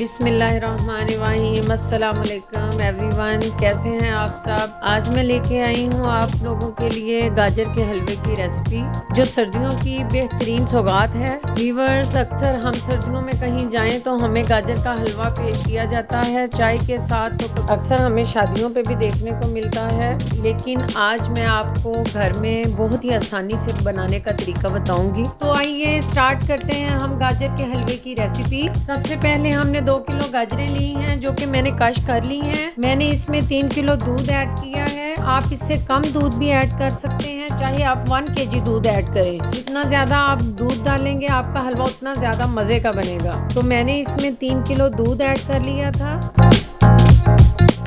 बिस्मिल्लाहिर्रहमानिर्रहीम। अस्सलाम वालेकुम एवरीवन, कैसे हैं आप सब। आज मैं लेके आई हूँ आप लोगों के लिए गाजर के हलवे की रेसिपी, जो सर्दियों की बेहतरीन सौगात है। व्यूअर्स, अक्सर हम सर्दियों में कहीं जाएं तो हमें गाजर का हलवा पेश किया जाता है चाय के साथ, तो अक्सर हमें शादियों पे भी देखने को मिलता है। लेकिन आज मैं आपको घर में बहुत ही आसानी से बनाने का तरीका बताऊंगी। तो आइए स्टार्ट करते हैं हम गाजर के हलवे की रेसिपी। सबसे पहले हमने 2 किलो गाजरें ली हैं, जो कि मैंने कश कर ली हैं। मैंने इसमें 3 किलो दूध ऐड किया है। आप इससे कम दूध भी ऐड कर सकते हैं, चाहे आप 1 kg दूध ऐड करें। जितना ज्यादा आप दूध डालेंगे आपका हलवा उतना ज्यादा मजे का बनेगा। तो मैंने इसमें 3 किलो दूध ऐड कर लिया था।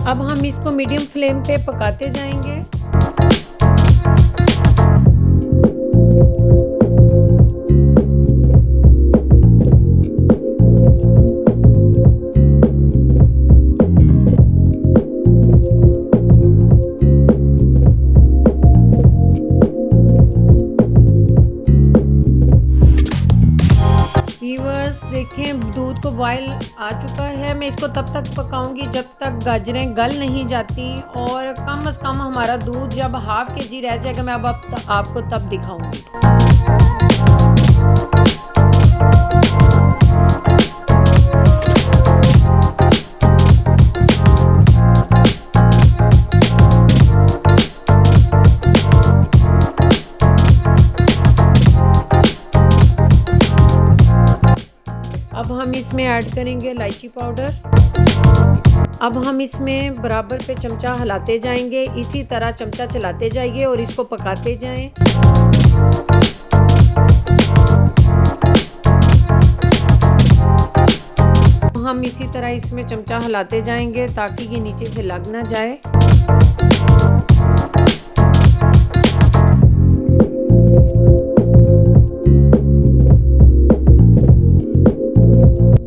अब हम इसको मीडियम फ्लेम पे पकाते जाएंगे। देखें, दूध को बॉयल आ चुका है। मैं इसको तब तक पकाऊंगी जब तक गाजरें गल नहीं जाती, और कम से कम हमारा दूध जब ½ kg रह जाएगा, मैं अब आपको तब दिखाऊंगी। अब हम इसमें ऐड करेंगे इलायची पाउडर। अब हम इसमें बराबर पे चमचा हिलाते जाएंगे। इसी तरह चमचा चलाते जाइए और इसको पकाते जाएं। हम इसी तरह इसमें चमचा हिलाते जाएंगे ताकि ये नीचे से लग ना जाए।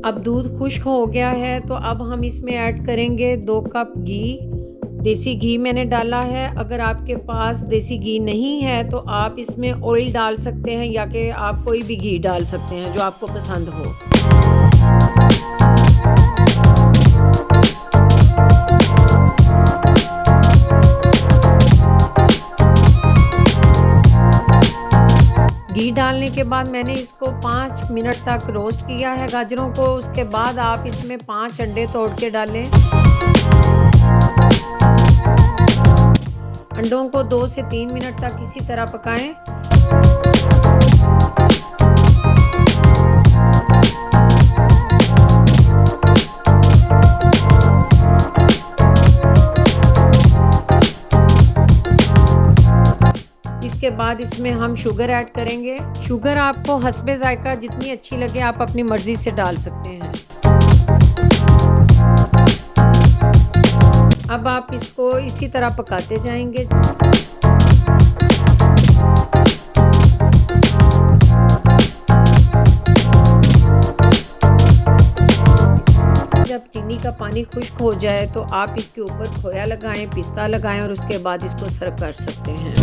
अब दूध खुश्क हो गया है, तो अब हम इसमें ऐड करेंगे 2 कप घी। देसी घी मैंने डाला है। अगर आपके पास देसी घी नहीं है तो आप इसमें ऑयल डाल सकते हैं, या कि आप कोई भी घी डाल सकते हैं जो आपको पसंद हो। घी डालने के बाद मैंने इसको 5 मिनट तक रोस्ट किया है गाजरों को। उसके बाद आप इसमें 5 अंडे तोड़ के डालें। अंडों को 2 से 3 मिनट तक इसी तरह पकाएं। इसके बाद इसमें हम शुगर ऐड करेंगे। शुगर आपको हस्बे जायका जितनी अच्छी लगे आप अपनी मर्जी से डाल सकते हैं। अब आप इसको इसी तरह पकाते जाएंगे। जब चीनी का पानी खुश्क हो जाए तो आप इसके ऊपर खोया लगाएं, पिस्ता लगाएं, और उसके बाद इसको सर्व कर सकते हैं।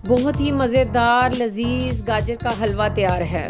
बहुत ही मज़ेदार लजीज गाजर का हलवा तैयार है।